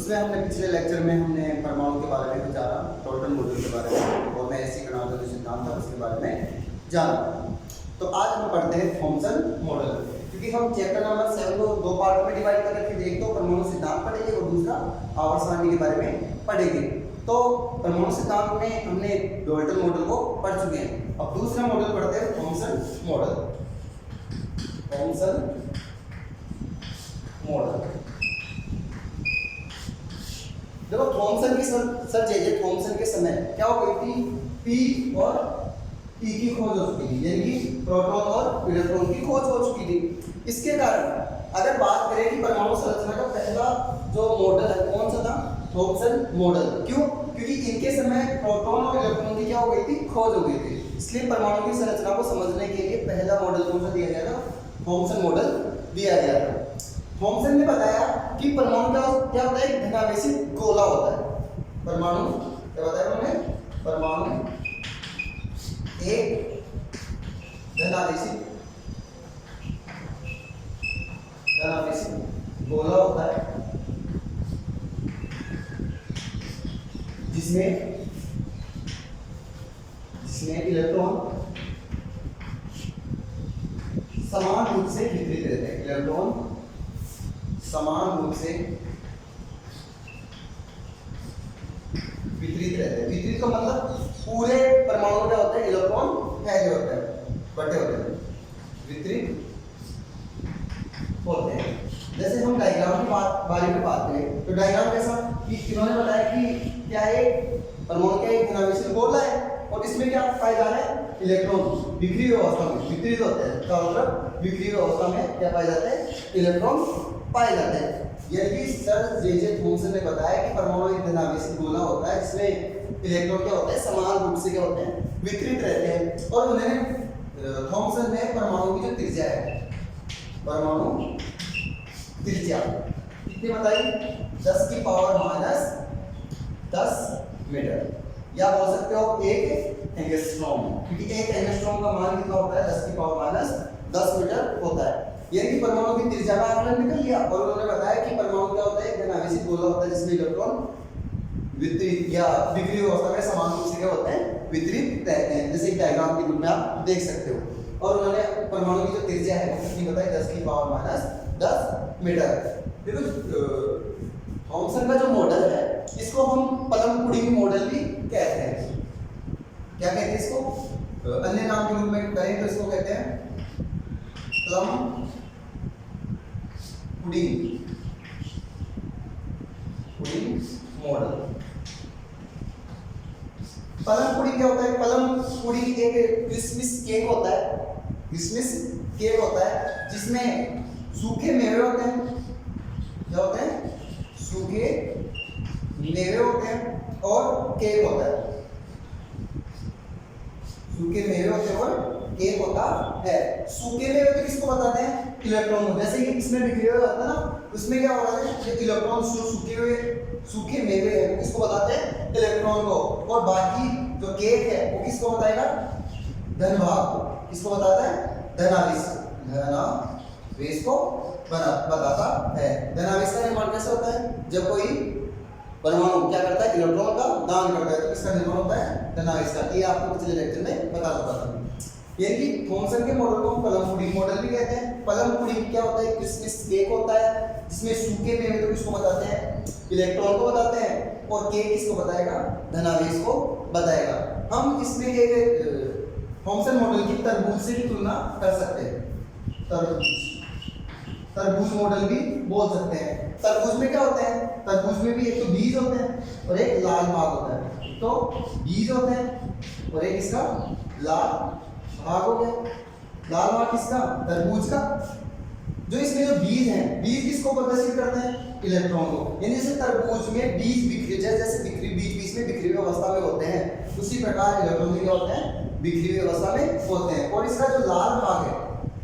उसमें हमने पिछले लेक्चर में हमने परमाणु के बारे में जाना, टोटल मॉडल के बारे में, और मैं ऐसी गणना जो सिद्धांत था उसके बारे में जाना। तो आज हम पढ़ते हैं थॉमसन मॉडल, क्योंकि हम चैप्टर नंबर 7 को दो पार्ट में डिवाइड कर रखे थे। एक तो परमाणु सिद्धांत पढ़ेंगे और दूसरा आवर्त सारणी के बारे में पढ़ेंगे। तो परमाणु सिद्धांत में हमने डॉल्टन मॉडल को पढ़ चुके हैं। अब दूसरा मॉडल पढ़ते हैं थॉमसन मॉडल। थॉमसन मॉडल देखो, थॉमसन की सर जे थॉमसन के समय क्या हो गई थी, पी और टी की खोज हो चुकी थी, यानी कि प्रोटॉन और इलेक्ट्रॉन की खोज हो चुकी थी। इसके कारण अगर बात करें कि परमाणु संरचना का पहला जो मॉडल है कौन सा था, थॉमसन मॉडल। क्यों? क्योंकि इनके समय प्रोटॉन और इलेक्ट्रॉन की क्या हो गई थी, खोज हो गई थी। इसलिए परमाणु की संरचना को समझने के लिए पहला मॉडल कौन सा दिया गया था, थॉमसन मॉडल दिया गया था। थॉमसन ने बताया कि परमाणु क्या होता है, एक धनावेशी गोला होता है। परमाणु क्या बताया उन्होंने, परमाणु एक धनावेशी गोला होता है जिसमें इलेक्ट्रॉन समान रूप से वितरित रहते हैं। इलेक्ट्रॉन समान रूप से वितरित रहते हैं। वितरित का मतलब पूरे परमाणु क्या होते हैं, इलेक्ट्रॉन फैले होते हैं, बटे होते हैं, वितरित होते हैं। जैसे हम डायग्राम की बारे में बात करें तो डायग्राम कैसा कि इन्होंने बताया कि क्या एक परमाणु का एक धनावेशी गोला है और इसमें क्या पाए जा रहे हैं, इलेक्ट्रॉन बिखरी हुई अवस्था में वितरित होते हैं। चारों तरफ बिखरी हुई अवस्था में क्या पाए जाते हैं, इलेक्ट्रॉन पाए जाते हैं। यानी कि सर जे थॉमसन ने बताया कि परमाणु एक धनावेशी गोला होता है जिसमें इलेक्ट्रॉन क्या होते हैं, समान रूप से क्या होते हैं, वितरित रहते हैं। और उन्होंने थॉमसन ने परमाणु की जो त्रिज्या है, परमाणु त्रिज्या कितनी बताई, 10 की पावर -10 मीटर, या बोल सकते हो 1 एंगस्ट्रॉम, क्योंकि 1 एंगस्ट्रॉम का मान कितना होता है, 10 की पावर -10 मीटर होता है। यानी कि परमाणु की त्रिज्या का आंकलन निकल लिया। और उन्होंने बताया कि परमाणु क्या होता है, एक धनावेशी गोला होता है जिसमें इलेक्ट्रॉन वितरित या बिखरी हुई अवस्था में समान रूप से क्या होते हैं, वितरित रहते हैं, जैसे डायग्राम के रूप में आप देख सकते हो। और उन्होंने परमाणु की जो त्रिज्या है वो कितनी बताई, 10 की पावर -10 मीटर। देखो थॉमसन का जो मॉडल है इसको हम पलम-पुडिंग मॉडल भी कहते हैं। क्या कहते हैं इसको, अन्य नाम के रूप में कहें तो इसको कहते हैं पलम पुडिंग मॉडल। पलम पुडिंग क्या होता है, पलम पुडिंग एक क्रिसमस केक होता है, क्रिसमस केक होता है जिसमें सूखे मेवे होते हैं। क्या होते हैं, सूखे मेवे होते हैं और केक होता है। सूखे मेवे होते हैं और केक होता है। सूखे मेवे तो किसको बताते हैं, इलेक्ट्रॉन को। जैसे कि इसमें बिखरे हुए होता है ना, उसमें क्या होता है, ये इलेक्ट्रॉन सूखे मेवे हैं किसको बताते हैं, इलेक्ट्रॉन को। और बाकी जो केक है वो किसको बताएगा, धनभाग को। किसको बताता है, धनावेश को बताता है। धनावेश का निर्माण कैसे होता है, जब कोई परमाणु क्या करता है, इलेक्ट्रॉन का दान करता है तो इसका निर्माण होता है धनावेश का। ये आपको पिछले लेक्चर में बता चुका था। यानी कि थॉमसन के मॉडल को हम पलम पुडिंग मॉडल भी कहते हैं। पलम पुडिंग क्या होता है, क्रिसमस केक होता है जिसमें सूखे मेवे तो किसको बताते हैं, इलेक्ट्रॉन को बताते हैं, और केक किसको बताएगा, धनावेश को बताएगा। हम इसमें एक थॉमसन मॉडल की तरबूज से भी तुलना कर सकते हैं। तरबूज मॉडल भी बोल सकते हैं। तरबूज में क्या होता है, तरबूज में भी एक तो बीज होते हैं और एक लाल भाग होता है। तो बीज होते हैं और एक इसका लाल भाग हो गया। लाल भाग किसका, तरबूज का। जो इसमें जो बीज हैं, बीज किसको प्रदर्शित करते हैं, इलेक्ट्रॉन को। यानी जैसे तरबूज में बीज बिखरे, जैसे बीज बीच में बिखरी हुई अवस्था में होते हैं, उसी प्रकार इलेक्ट्रॉन क्या होते हैं, बिखरी हुई अवस्था में होते हैं। और इसका जो लाल भाग है,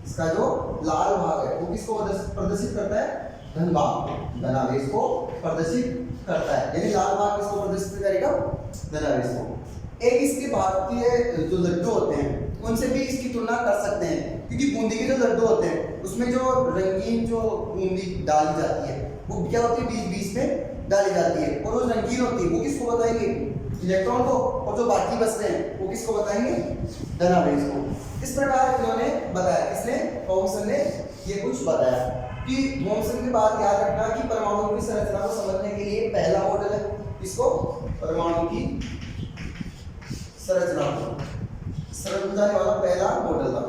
इसका जो लाल भाग है वो किसको प्रदर्शित करता है, धनभाग, धनावेश को प्रदर्शित करता है। यानी लाल भाग किसको प्रदर्शित करेगा, धनावेश को। एक इसके भारतीय जो लड्डू होते हैं उनसे भी इसकी तुलना कर सकते हैं, क्योंकि बूंदी के जो लड्डू होते हैं उसमें जो रंगीन जो बूंदी डाली जाती है वो क्या होती है, बीच बीच में डाली जाती है, और वो रंगीन होती है वो किसको बताएंगे? इलेक्ट्रॉन को। और जो बाकी बचते हैं वो किसको बताएंगे? धनावेश को। इस प्रकार इन्होंने बताया, किसने? थॉमसन ने ये कुछ बताया कि थॉमसन की बात याद रखना कि परमाणु की संरचना को समझने के लिए पहला मॉडल है, इसको परमाणु की संरचना को समझाने वाला पहला मॉडल था,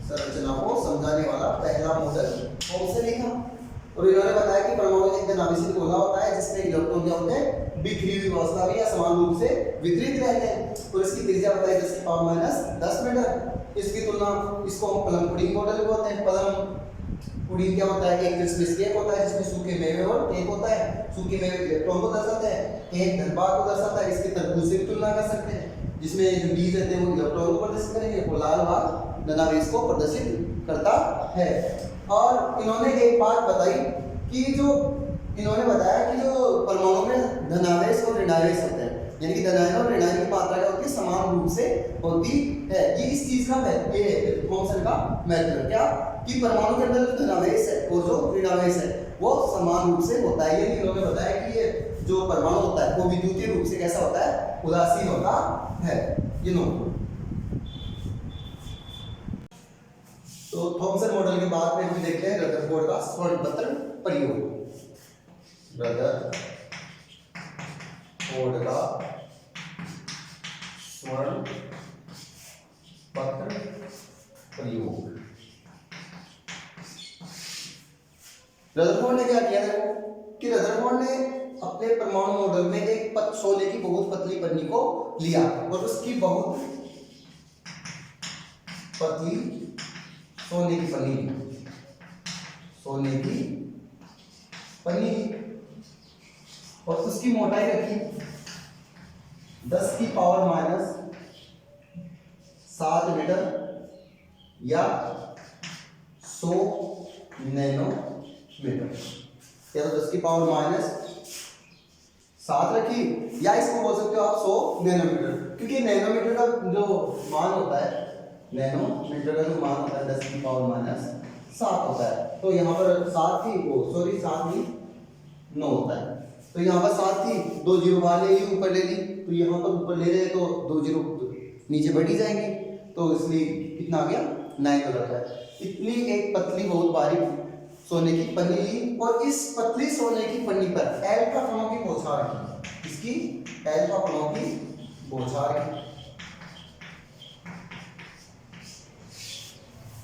संरचना को समझाने वाला पहला मॉडल थॉमसन लिखा। और इन्होंने बताया कि परमाणु एक धनावेशित गोला होता है जिसमें इलेक्ट्रॉन क्या होते हैं? बिखरी हुई अवस्था में या समान रूप से वितरित रहते हैं, और इसकी त्रिज्या बताई 10⁻10 मीटर। इसकी तुलना, इसको हम प्लम पुडिंग मॉडल बोलते हैं। प्लम पुडिंग क्या होता है? एक क्रिस्मस केक होता है जिसमें सूखे मेवे और केक होता है। सूखे मेवे इलेक्ट्रॉन को दर्शाते हैं, केक धनभार को दर्शाता है। इसके तरबूज से भी तुलना कर सकते हैं जिसमें जो बीज रहते हैं वो इलेक्ट्रॉन को प्रदर्शित करेंगे, और लाल भाग धनावेश को प्रदर्शित करता है। और इन्होंने एक बात बताई कि जो इन्होंने बताया कि जो परमाणु में धनावेश और ऋणावेश होते हैं, यानी कि धनायन और ऋणायन की मात्रा क्या होती है? समान रूप से होती है। ये इस चीज का महत्व, ये थॉमसन का महत्व क्या कि परमाणु के अंदर जो धनावेश है और जो ऋणावेश है वो समान रूप से होता है। ये इन्होंने बताया कि ये जो परमाणु होता है वो विद्युतीय रूप से कैसा होता है? उदासीन होता है। ये नो तो थॉमसन मॉडल के बाद में हम देखते हैं रदरफोर्ड का स्वर्णपत्र प्रयोग। रदरफोर्ड का स्वर्णपत्र प्रयोग। रदरफोर्ड ने क्या किया है कि रदरफोर्ड ने अपने परमाणु मॉडल में एक सोने की बहुत पतली पन्नी को लिया और उसकी बहुत पतली सोने की पन्नी और उसकी मोटाई रखी 10⁻⁷ मीटर या 100 नैनोमीटर, या तो 10⁻⁷ रखी, या इसको बोल सकते हो आप 100 नैनोमीटर, क्योंकि नैनोमीटर का जो मान होता है, नैनोमीटर का जो मान होता है 10⁻⁷ होता है। तो यहाँ पर 7 ही 9 होता है। तो यहाँ पर 7 थी, 2 जीरो बाहर ले ली, ऊपर ले ली, तो यहाँ पर ऊपर ले रहे तो 2 जीरो नीचे बढ़ी जाएंगी, तो इसलिए कितना आ गया? 9 हो जाता है। इतनी एक पतली बहुत बारीक सोने की पन्नी ली और इस पतली सोने की पन्नी पर अल्फा कणों की बौछार की, इसकी अल्फा कणों की बौछार की।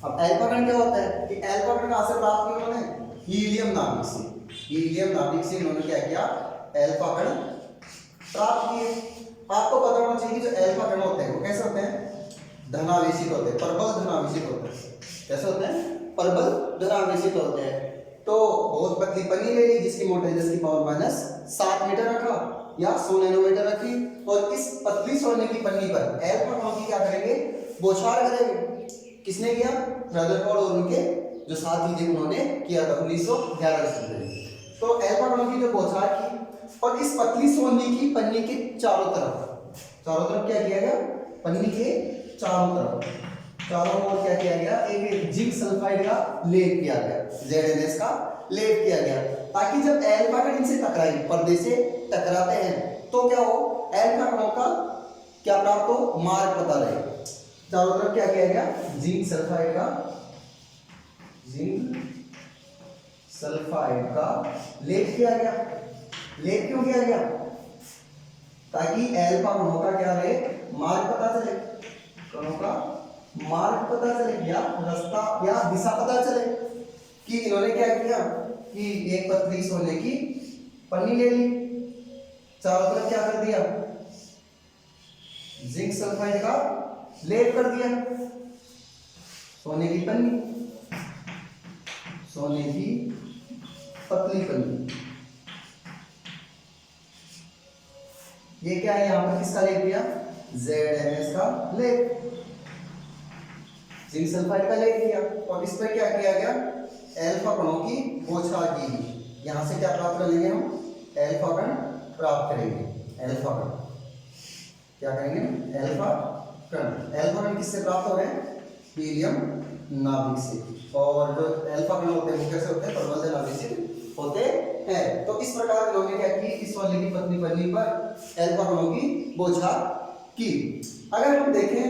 अब अल्फा कण क्या होता है कि अल्फा कण कहां से प्राप्त किया उन्होंने? हीलियम नाभिक से। हीलियम नाभिक से इन्होंने क्या किया? अल्फा कण प्राप्त किए। आपको पता होना चाहिए कि जो अल्फा कण होते हैं वो कैसे होते हैं? धनावेशित होते हैं, प्रबल धनावेशित होते हैं। कैसे होते हैं? प्रबल धनावेशित होते हैं। तो बहुत पतली पन्नी ले ली जिसकी मोटाई 10⁻⁷ मीटर रखा या 100 नैनोमीटर रखी, और इस पतली सोने की पन्नी पर अल्फा कणों की क्या करेंगे? बौछार करेंगे। किसने किया? रदरफोर्ड और उनके जो साथी थे उन्होंने किया था 1911 में। तो अल्फा कणों की जो बौछार की और इस पतली सोने की पन्नी के चारों तरफ क्या किया गया? पन्नी के चारों ओर क्या किया गया? एक जिंक सल्फाइड का लेप किया गया, ZNS का लेप किया गया, ताकि जब अल्फा कण इनसे टकराए, पर्दे से टकराते हैं, तो क्या हो? अल्फा कणों का क्या प्राप्त हो? मार्ग पता रहे। चारों तरफ क्या किया गया? जिंक सल्फाइड का लेप किया गया। लेप क्यों किया गया? ताकि अल्फा कणों का क्या रहे? मार्ग पता चले, कणों का मार्ग पता चले या रास्ता या दिशा पता चले। कि इन्होंने क्या किया कि एक पतली सोने की पन्नी ले ली, चारों तरफ क्या कर दिया? जिंक सल्फाइड का लेप कर दिया। सोने की पतली पन्नी, ये क्या है? यहां पर किसका लेप दिया? ZNS का लेप, जिंक सल्फाइड का लेप दिया, और इस पर क्या किया गया? अल्फा कणों की बौछार की। यहां से क्या प्राप्त करेंगे हम? अल्फा कण प्राप्त करेंगे। अल्फा कण क्या करेंगे? अल्फा कण किससे प्राप्त हो रहे हैं? हीलियम नाभिक से। और जो अल्फा कण होते हैं वो कैसे होते हैं? प्रबल धनावेशित होते हैं। तो इस प्रकार इन्होंने क्या की, इस वाले की पतली पन्नी पर अल्फा कणों की बौछार की। अगर हम देखें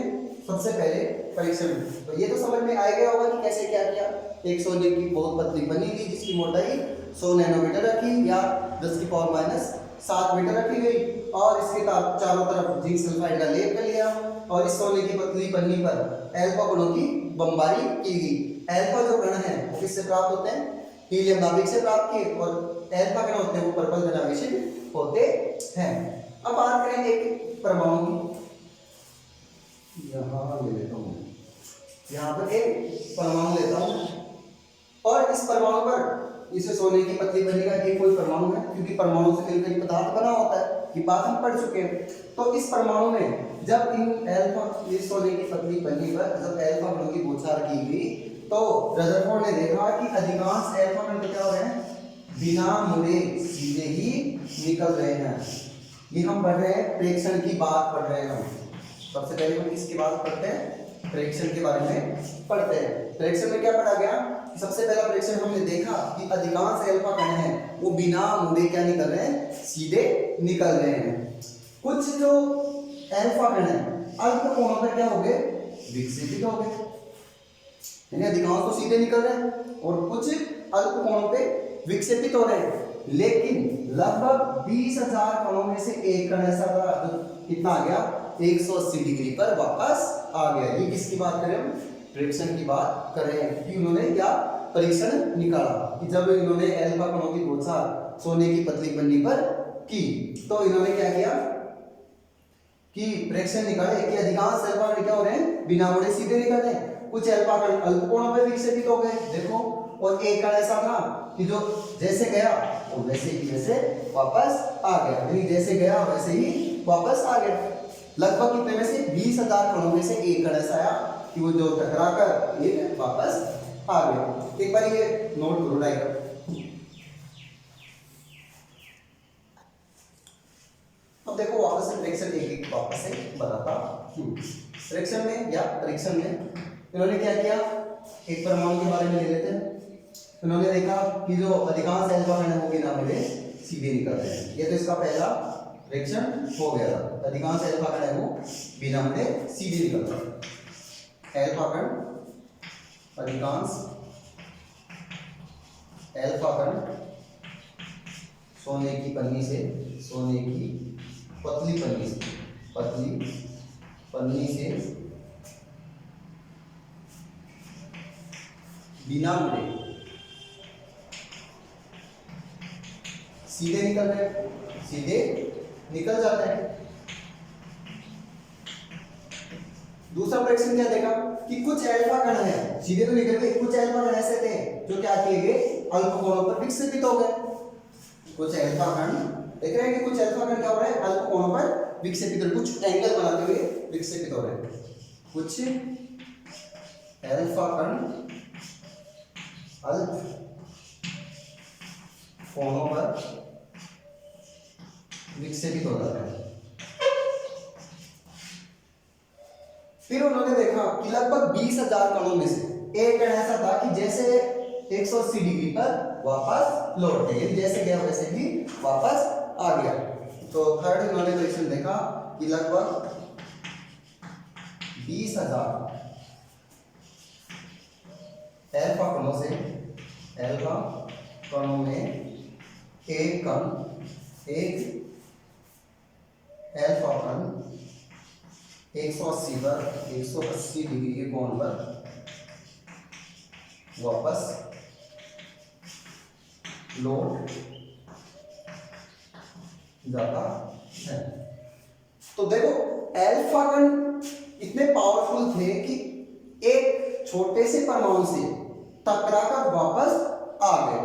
सबसे पहले परीक्षण में, तो ये तो समझ में आ गया होगा कि कैसे क्या किया। एक सोने की बहुत पतली पन्नी ली जिसकी मोटाई 100 नैनोमीटर रखी या 10⁻⁷ मीटर रखी गई और इसके चारों तरफ जिंक सल्फाइड का लेप कर लिया और इस सोने की पतली पन्नी पर अल्फा कणों की बमबारी की गई। अल्फा जो कण है वो किससे प्राप्त होते हैं, हीलियम नाभिक से प्राप्त किए, और अल्फा कण होते हैं वो पर्पल धनावेशित होते हैं। अब बात करें एक परमाणु की, यहाँ ले लेता हूँ, यहाँ पर एक परमाणु लेता हूँ और इस परमाणु पर इसे सोने की पतली पन्नी का एक कोई परमाणु है, क्योंकि परमाणु से मिलकर पदार्थ बना होता है, ये बात हम पढ़ चुके हैं। तो इस परमाणु में जब इन अल्फा, इस सोने की पतली पन्नी पर जब अल्फा कणों की बौछार की गई तो रदरफोर्ड ने देखा कि अधिकांश अल्फा कण क्या हो रहे हैं, बिना मुड़े सीधे ही निकल रहे हैं। ये हम पढ़ रहे हैं, प्रेक्षण की बात पढ़ रहे हैं हम। सबसे पहले हम किसकी बात पढ़ते हैं, प्रेक्षण के बारे में पढ़ते हैं। प्रेक्षण में क्या पढ़ा गया, सबसे पहला प्रेक्षण हमने देखा कि अधिकांश अल्फा कण हैं वो बिना मुड़े क्या निकल रहे हैं, सीधे निकल रहे हैं। कुछ जो अल्फा कण हैं अल्प कोणों पर क्या हो गए, विक्षेपित हो गए, यानी अधिकांश तो सीधे निकल रहे हैं और कुछ अल्प कोणों पे विक्षेपित हो रहे हैं। लेकिन लगभग 20,000 कणों में से एक कण ऐसा था जो कितना आ गया, 180 डिग्री पर वापस आ गया। ये किसकी बात करें हम, प्रेक्षण की बात कर रहे हैं कि उन्होंने क्या परीक्षण निकाला कि जब इन्होंने अल्फा कणों की बौछार सोने की पतली पन्नी पर की तो इन्होंने क्या किया कि प्रेक्षण निकाले कि अधिकांश अल्फा कण क्या हो रहे हैं, बिना मुड़े सीधे निकल रहे हैं। कुछ अल्फा कण अल्प कोणों पर विक्षेपित हो गए, देखो, और एक कण ऐसा था कि जो जैसे गया वो वैसे ही वैसे वापस आ गया, यानी जैसे गया वैसे ही वापस आ गया। लगभग कितने में से, 20,000 कणों में से एक कण ऐसा आया कि वो जो टकरा कर ये वापस आ गया। एक बार ये नोट करो डायग्राम। अब देखो वापस से प्रेक्षण एक वापस से बताता हूं। प्रेक्षण में या परीक्षण में इन्होंने क्या किया, एक परमाणु के बारे में ले लेते हैं। इन्होंने देखा कि जो अधिकांश अल्फा कण है वो बिना मुड़े सीधे निकल रहे हैं। ये तो इसका पहला प्रेक्षण हो गया था, अधिकांश अल्फा कण है वो बिना मुड़े सीधे निकल रहे हैं। अल्फा कण, अधिकांश अल्फा कण सोने की पन्नी से, सोने की पतली पन्नी से, पतली पन्नी से बिना मुड़े सीधे निकल रहे हैं, सीधे निकल जाते हैं। दूसरा प्रेक्षण क्या देखा कि कुछ अल्फा कण है सीधे तो निकल गए, कुछ अल्फा कण ऐसे थे जो क्या किए गए, अल्प कोणों पर विक्षेपित हो गए। कुछ अल्फा कण देख रहे हैं कि कुछ अल्फा कण क्या हो रहा है, अल्प कोणों पर विक्षेपित, कुछ एंगल बनाते हुए विक्षेपित हो रहे हैं। कुछ अल्फा कण अल्प कोणों पर विक्षेपित हो जाता है। फिर उन्होंने देखा कि लगभग 20,000 कणों में से एक कण ऐसा था कि जैसे 180 डिग्री पर वापस लौट गए, जैसे गया वैसे ही वापस आ गया। तो थर्ड इन्होंने परीक्षण देखा कि लगभग 20,000 अल्फा कणों से, अल्फा कणों में एक अल्फा कण 180 डिग्री के कोण पर वापस लौट जाता है। तो देखो अल्फा कण इतने पावरफुल थे कि एक छोटे से परमाणु से टकराकर वापस आ गए।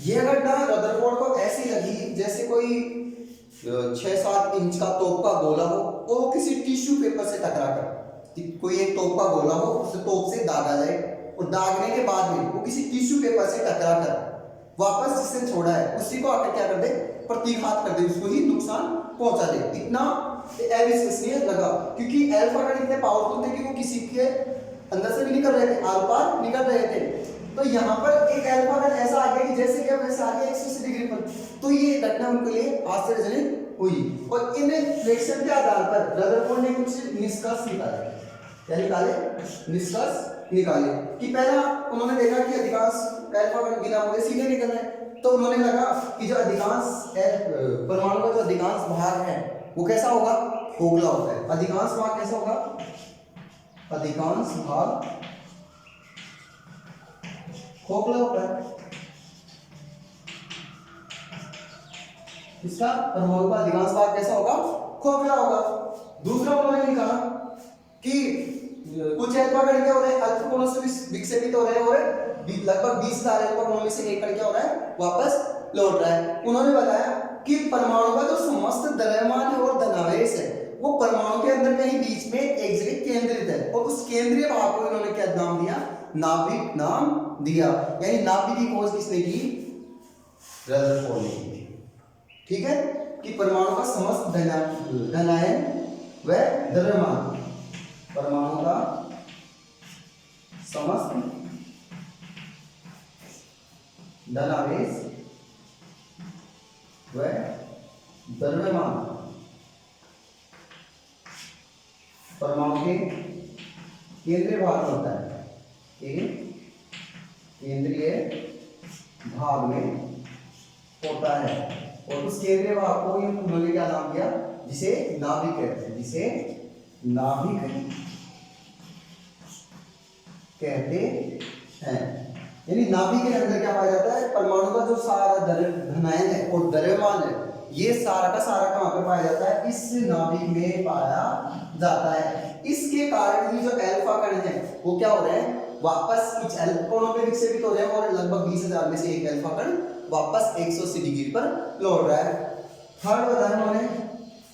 ये घटना रदरफोर्ड को ऐसी लगी जैसे कोई 6-7 इंच का तोप का गोला हो और वो किसी टिश्यू पेपर से टकराकर, कोई एक तोप का गोला हो उसे तोप से दागा जाए और दागने के बाद में वो किसी टिश्यू पेपर से टकराकर वापस जिसने छोड़ा है उसी को आकर क्या कर दे, प्रतिघात कर दे, उसको ही नुकसान पहुंचा दे। इतना अविश्वसनीय लगा क्योंकि अल्फा कण इतने पावरफुल थे कि वो किसी के अंदर से भी निकल रहे थे, आर पार निकल रहे थे। तो यहाँ पर एक अल्फा कण ऐसा आ गया कि जैसे क्या वैसे आ गया 180 डिग्री पर, तो ये घटना उनके लिए आश्चर्यजनक हुई और इन प्रेडिक्शन के आधार पर रदरफोर्ड ने कुछ निष्कर्ष निकाले। क्या निकाले? निष्कर्ष निकाले कि पहला उन्होंने देखा कि अधिकांश अल्फा कण बिना मुड़े सीधे निकल रहे हैं, तो उन्होंने लगा कि जो अधिकांश परमाणु का जो अधिकांश भाग है वो कैसा होगा? खोखला होता है। अधिकांश भाग कैसा होगा? अधिकांश भाग खोखला होता है। इसका परमाणु का अधिकांश भाग कैसा होगा? खोखला होगा। दूसरा उन्होंने लिखा कि कुछ अल्फा कण क्या हो रहे हैं? अल्फा कोणों से विक्षेपित हो रहे हैं और लगभग 20,000 अल्फा कोणों में से एक कण क्या हो रहा है? वापस लौट रहा है। उन्होंने बताया कि परमाणु का जो समस्त द्रव्यमान है और धनावेश है वो परमाणु के अंदर कहीं बीच में एक जगह केंद्रित है और उस केंद्रीय भाग को इन्होंने क्या नाम दिया? नाभिक नाम दिया। यानी नाभिक की खोज किसने की? रदरफोर्ड ने की। ठीक है, कि परमाणु का समस्त धनायन व द्रव्यमान, परमाणु का समस्त धनावेश व द्रव्यमान परमाणु के केंद्रीय भाग में होता है। केंद्रीय भाग में होता है और उस केंद्रीय भाग को उन्होंने क्या नाम दिया? जिसे नाभिक कहते हैं, जिसे नाभिक कहते हैं। यानी नाभिक के अंदर क्या पाया जाता है? परमाणु का जो सारा धनायन है और द्रव्यमान है ये सारा का सारा कहाँ पे पाया जाता है? इस नाभिक में पाया जाता है। इसके कारण ये जो अल्फा कण है वो क्या हो रहे हैं? वापस कुछ अल्फा कोणों पे विक्षेपित हो रहे हैं और लगभग 20,000 में से एक अल्फा कण वापस 180 डिग्री पर लौट रहा है। थर्ड बताया उन्होंने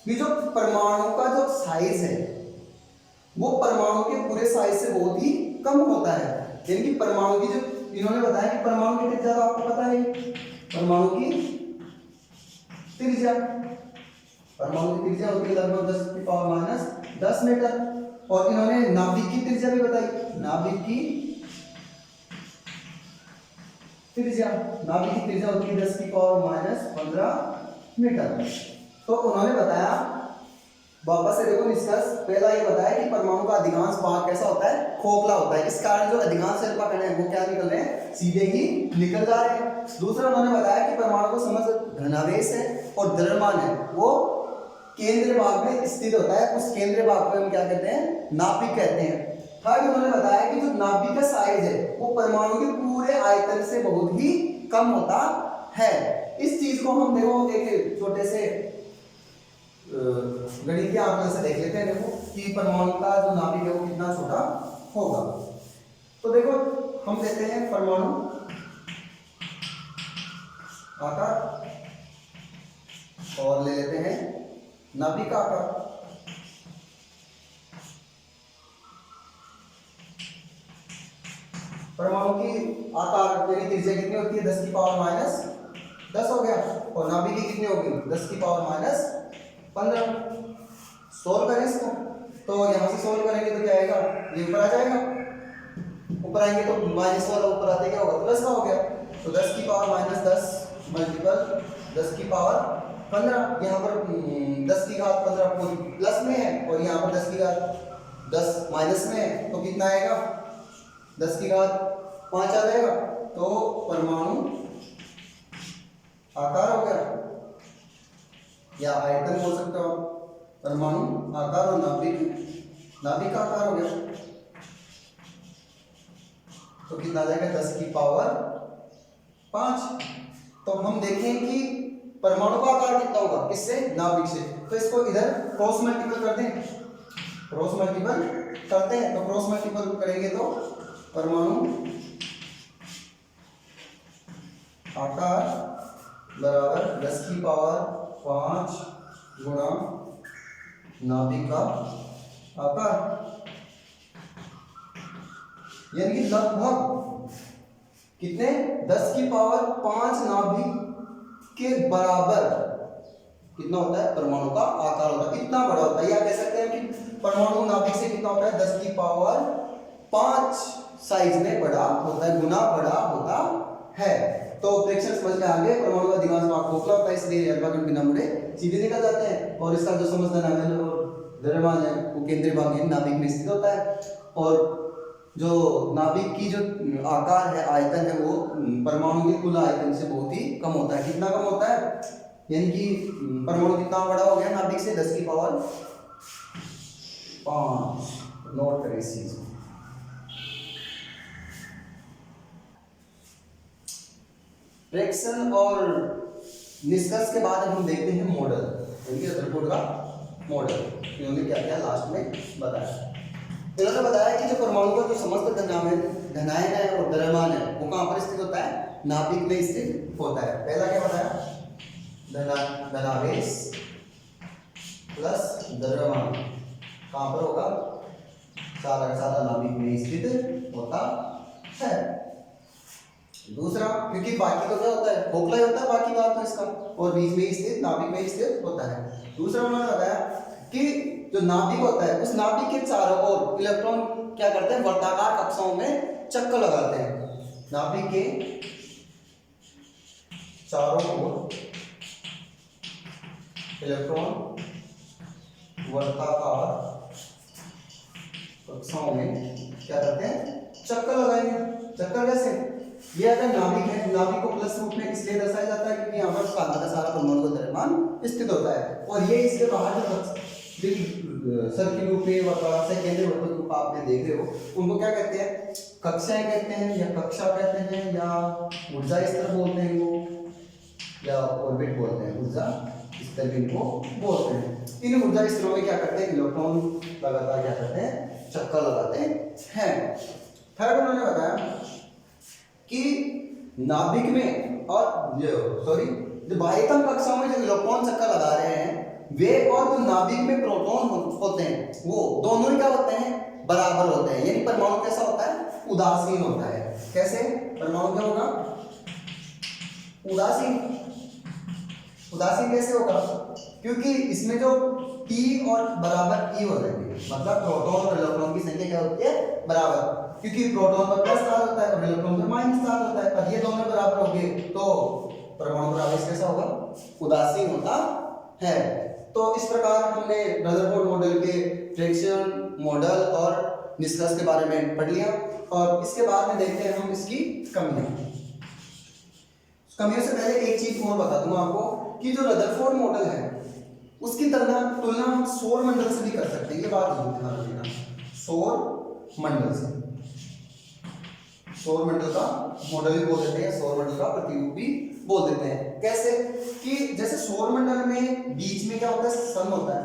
कि जो परमाणु का जो साइज है वो परमाणु के पूरे साइज से बहुत ही कम होता है। यानी कि परमाणु की जो इन्होंने बताया कि परमाणु की त्रिज्या आपको पता है, परमाणु की त्रिज्या, परमाणु की त्रिज्या होती है लगभग 10⁻⁻10 मीटर और इन्होंने नाभिक की त्रिज्या भी बताई। नाभिक की त्रिज्या होती है 10⁻15 मीटर। तो उन्होंने बताया, वापस से देखो निष्कर्ष, पहला ये बताया कि परमाणु का अधिकांश भाग कैसा होता है? खोखला होता है। इस कारण जो अधिकांश अल्फा कण है वो क्या निकल रहे हैं? सीधे ही निकल जा रहे हैं। दूसरा उन्होंने बताया कि परमाणु को समस्त धनावेश है और द्रव्यमान है वो केंद्रीय भाग में स्थित होता है। उस केंद्रीय भाग को हम क्या कहते हैं? नाभिक कहते हैं। थर्ड उन्होंने बताया कि जो नाभिक का साइज है वो परमाणु के पूरे आयतन से बहुत ही कम होता है। इस चीज को हम देखो एक छोटे से गणितीय आंकड़े से देख लेते हैं। देखो कि परमाणु का जो नाभिक है वो कितना छोटा होगा। तो देखो हम लेते हैं परमाणु आकार और ले लेते हैं नाभिक आकार। परमाणु की आकार यानी त्रिज्या कितनी होती है? 10⁻⁻10 हो गया और नाभिक की कितनी होगी? 10⁻15। सोल्व करें इसको तो यहां से सोल्व करेंगे तो क्या आएगा? ये ऊपर आ जाएगा। ऊपर आएंगे तो माइनस वाला ऊपर आते क्या होगा? प्लस का हो गया। तो 10⁻⁻10 मल्टीपल 10⁻15। यहाँ पर 10⁻15 पूरी प्लस में है और यहाँ पर 10⁻10 माइनस में है तो कितना आएगा? 10⁻5 आ जाएगा। तो परमाणु आकार हो गया या आयतन बोल सकते हो आप। परमाणु आकार और नाभिक आकार हो गया तो कितना आ जाएगा? 10⁻5। तो हम देखें कि परमाणु का आकार कितना होगा? किससे? नाभिक से। तो इसको इधर क्रॉस मल्टीपल कर दें, क्रॉस मल्टीपल करते हैं। तो क्रॉस मल्टीपल करेंगे तो परमाणु आकार बराबर 10⁻5 गुणा नाभिक का आकार, यानी कि लगभग कितने? 10⁻5 नाभिक के बराबर कितना होता है? परमाणु का आकार होता है। कितना बड़ा होता है? या कह सकते हैं कि परमाणु नाभिक से कितना होता है? 10⁻5 साइज में बड़ा होता है, गुना बड़ा होता है। तो फ्रैक्शन समझ में आ गए। परमाणु का दिमाग भाग खोखला होता है, इसलिए अल्फा कण बिना मुड़े सीधे निकल जाते हैं। और इसका जो समस्थान है और द्रव्यमान है वो केंद्रीय भाग नाभिक में स्थित होता है। और जो नाभिक की जो आकार है, आयतन है, वो परमाणु के कुल आयतन से बहुत ही कम होता है। कितना कम होता है? यानी कि परमाणु कितना बड़ा हो गया नाभिक से? 10 की पावर 5। नोट करें इस चीज को। फ्रैक्शन और निष्कर्ष के बाद हम देखते हैं मॉडल, यानी रदरफोर्ड का मॉडल। इन्होंने क्या किया लास्ट में बताया। इन्होंने बताया कि जो परमाणु का जो समस्त धनायन है और द्रव्यमान है वो कहाँ पर स्थित होता है? नाभिक में स्थित होता है। पहला क्या बताया? धनावेश प्लस द्रव्यमान कहाँ पर होगा? सारा का सारा नाभिक में स्थित होता है। दूसरा, क्योंकि बाकी तो क्या होता है? खोखला ही होता है बाकी बात तो इसका, और बीच में स्थित नाभिक में स्थित होता है। दूसरा उन्होंने बताया कि जो नाभिक होता है उस नाभिक के चारों ओर इलेक्ट्रॉन क्या करते हैं? वर्ताकार कक्षाओं में चक्कर लगाते हैं। नाभिक के चारों ओर इलेक्ट्रॉन वर्ताकार कक्षाओं में क्या करते हैं? चक्कर लगाएंगे। चक्कर कैसे? ये अगर नाभिक है, नाभिक को प्लस रूप में इसलिए दर्शाया जाता है क्योंकि यहाँ पर सारा का सारा परमाणु का द्रव्यमान स्थित होता है। और ये इसके बाहर जो सर्किल रूप में वर्ताकार से केंद्रीय वर्तुल रूप आपने देख रहे हो, उनको क्या कहते हैं? कक्षाएं कहते हैं, या कक्षा कहते हैं, या ऊर्जा स्तर बोलते हैं वो, या ऑर्बिट बोलते हैं। ऊर्जा स्तर भी इनको बोलते हैं। इन ऊर्जा स्तरों में क्या करते हैं? इलेक्ट्रॉन लगातार क्या करते हैं? चक्कर लगाते हैं। थर्ड उन्होंने बताया कि नाभिक में और जो बाह्यतम कक्षाओं में जो इलेक्ट्रॉन चक्कर लगा रहे हैं वे और जो नाभिक में प्रोटॉन होते हैं वो दोनों ही क्या होते हैं? बराबर होते हैं। यानी परमाणु कैसा होता है? उदासीन होता है। कैसे? परमाणु क्या होगा? उदासीन। उदासीन कैसे होगा? क्योंकि इसमें जो P और बराबर E हो जाएंगे, मतलब प्रोटॉन और इलेक्ट्रॉन की संख्या क्या होती है? बराबर। क्योंकि प्रोटॉन पर प्लस चार्ज होता है और इलेक्ट्रॉन पर माइनस चार्ज होता है। अब ये दोनों बराबर हो गए तो परमाणु का आवेश कैसा होगा? उदासीन होता है। तो इस प्रकार हमने रदरफोर्ड मॉडल के फ्रैक्शन मॉडल और निष्कर्ष के बारे में पढ़ लिया। और इसके बाद में देखते हैं हम इसकी कमियां। कमियों से पहले एक चीज और बता दूंगा आपको कि जो रदरफोर्ड मॉडल है उसकी तुलना हम सौर मंडल से भी कर सकते हैं। ये बात ध्यान रखना, सौर मंडल से। सौर मंडल का मॉडल भी बोल देते हैं, सौर मंडल का प्रतिरूप भी बोल देते हैं। कैसे? कि जैसे सौर मंडल में बीच में क्या होता है? सन होता है,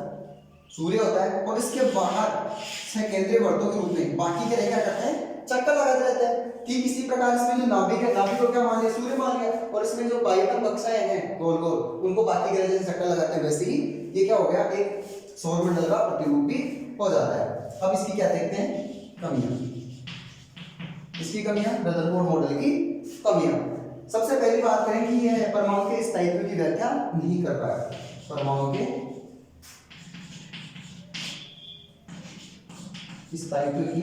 सूर्य होता है, और इसके बाहर से केंद्रीय वर्तों के रूप में बाकी के क्या करते हैं? चक्कर लगाते रहते हैं। ठीक इसी प्रकार इसमें जो नाभिक है, नाभिक को क्या मान लिया? सूर्य मान लिया, और इसमें जो बाह्यतम कक्षाएं हैं गोल गोल, उनको बाकी ग्रह जैसे चक्कर लगाते हैं। वैसे ही ये क्या हो गया? एक सौर मंडल का प्रतिरूप भी हो जाता है। अब इसकी क्या देखते हैं? कमियां। इसकी कमियां, रदरफोर्ड मॉडल की कमियां। सबसे पहली बात करें कि यह परमाणु के स्थायित्व की व्याख्या नहीं कर पाया। परमाणु के स्थायित्व की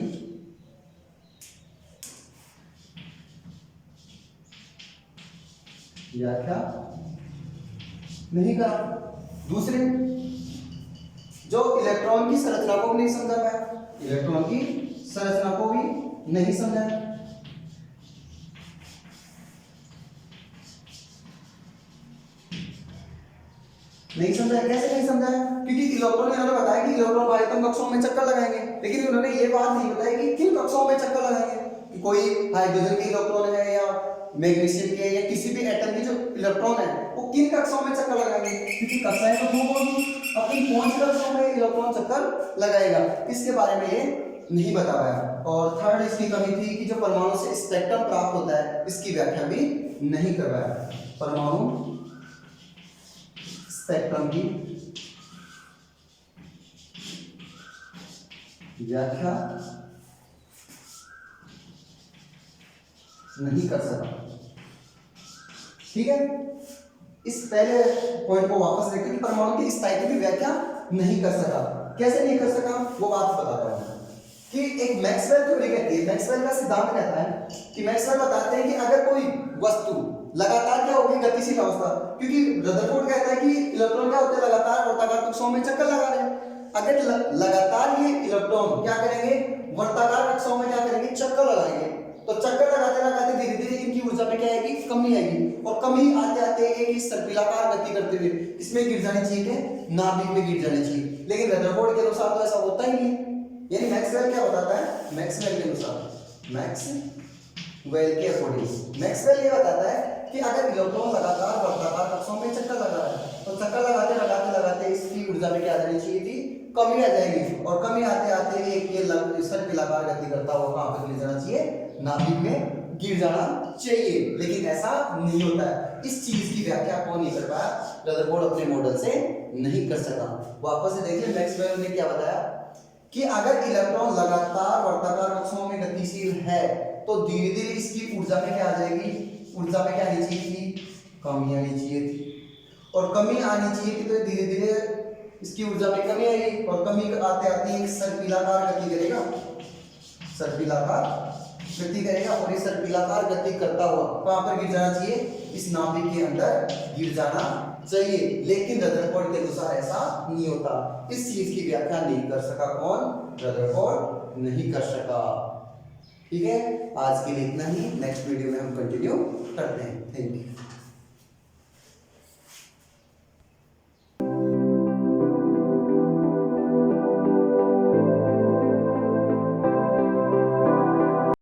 व्याख्या नहीं करा। दूसरे, जो इलेक्ट्रॉन की संरचना को भी नहीं समझा पाया। इलेक्ट्रॉन की संरचना को भी नहीं समझा। नहीं समझा। कैसे नहीं समझा? क्योंकि इलेक्ट्रॉन, इन्होंने बताया कि इलेक्ट्रॉन बाह्यतम कक्षाओं में चक्कर लगाएंगे, लेकिन उन्होंने ये बात नहीं बताई कि किन कक्षाओं में चक्कर लगाएंगे। कि कोई हाइड्रोजन के इलेक्ट्रॉन है या मैग्नीशियम के या किसी भी एटम की जो इलेक्ट्रॉन है वो किन कक्षाओं में चक्कर लगाएंगे? क्योंकि कक्षाएं तो दो होंगी, अपनी कौन सी कक्षाओं में इलेक्ट्रॉन चक्कर लगाएगा, इसके बारे में ये नहीं बता पाया। और थर्ड इसकी कमी थी कि जो परमाणु से स्पेक्ट्रम प्राप्त होता है इसकी व्याख्या भी नहीं कर पाया। परमाणु स्पेक्ट्रम की व्याख्या नहीं कर सका। ठीक है, इस पहले पॉइंट को वापस देखते हैं कि परमाणु की स्थायित्व की व्याख्या नहीं कर सका। कैसे नहीं कर सका वो बात बताता हूं। कि एक मैक्सवेल थ्योरी कहती है, मैक्सवेल का सिद्धांत कहता है कि मैक्सवेल बताते हैं कि अगर कोई वस्तु लगातार क्या होगी, गतिशील अवस्था, क्योंकि रदरफोर्ड कहता है कि इलेक्ट्रॉन क्या होते हैं, लगातार वर्ताकार कक्षों में चक्कर लगा रहे हैं। अगर लगातार ये इलेक्ट्रॉन क्या करेंगे, वर्ताकार कक्षों में क्या करेंगे, चक्कर लगाएंगे, तो चक्कर लगाते लगाते धीरे धीरे इनकी ऊर्जा में क्या आएगी, कमी आएगी, और कमी आते आते एक सर्पिलाकार गति करते हुए इसमें गिर जानी चाहिए, कि नाभिक में गिर जानी चाहिए। लेकिन रदरफोर्ड के अनुसार तो ऐसा होता ही नहीं। यानी मैक्सवेल क्या बताता है, मैक्सवेल के अनुसार, मैक्सवेल के अकॉर्डिंग मैक्सवेल ये बताता है कि अगर इलेक्ट्रॉन लगातार वर्ताकार कक्षों में चक्कर लगा रहा है, तो चक्कर लगाते लगाते लगाते इसकी ऊर्जा में क्या आ जानी चाहिए थी, कमी आ जाएगी, और कमी आते आते एक ये सर्पिलाकार गति करता हुआ कहां पर गिर जाना चाहिए, नाभिक में गिर जाना चाहिए। लेकिन ऐसा नहीं होता है। इस चीज की व्याख्या कौन नहीं कर पाया, रदरफोर्ड अपने मॉडल से नहीं कर सका। वापस से देख ले, मैक्सवेल ने क्या बताया कि अगर इलेक्ट्रॉन लगातार वर्ताकार कक्षों में गतिशील है, तो धीरे धीरे इसकी ऊर्जा में क्या आ जाएगी, ऊर्जा में क्या आनी चाहिए थी, कमी आनी चाहिए थी, और कमी आनी चाहिए थी, तो धीरे धीरे इसकी ऊर्जा में कमी आएगी, और कमी आते आते एक सर्पिलाकार गति करेगा, सर्पिलाकार गति करेगा, और इस सर्पिलाकार गति करता हुआ कहां पर गिर जाना चाहिए, इस नाभिक के अंदर गिर जाना चाहिए। लेकिन रदरफोर्ड के अनुसार ऐसा नहीं होता। इस चीज की व्याख्या नहीं कर सका कौन, रदरफोर्ड नहीं कर सका। ठीक है, आज के लिए इतना ही, नेक्स्ट वीडियो में हम कंटिन्यू करते हैं। Thank you.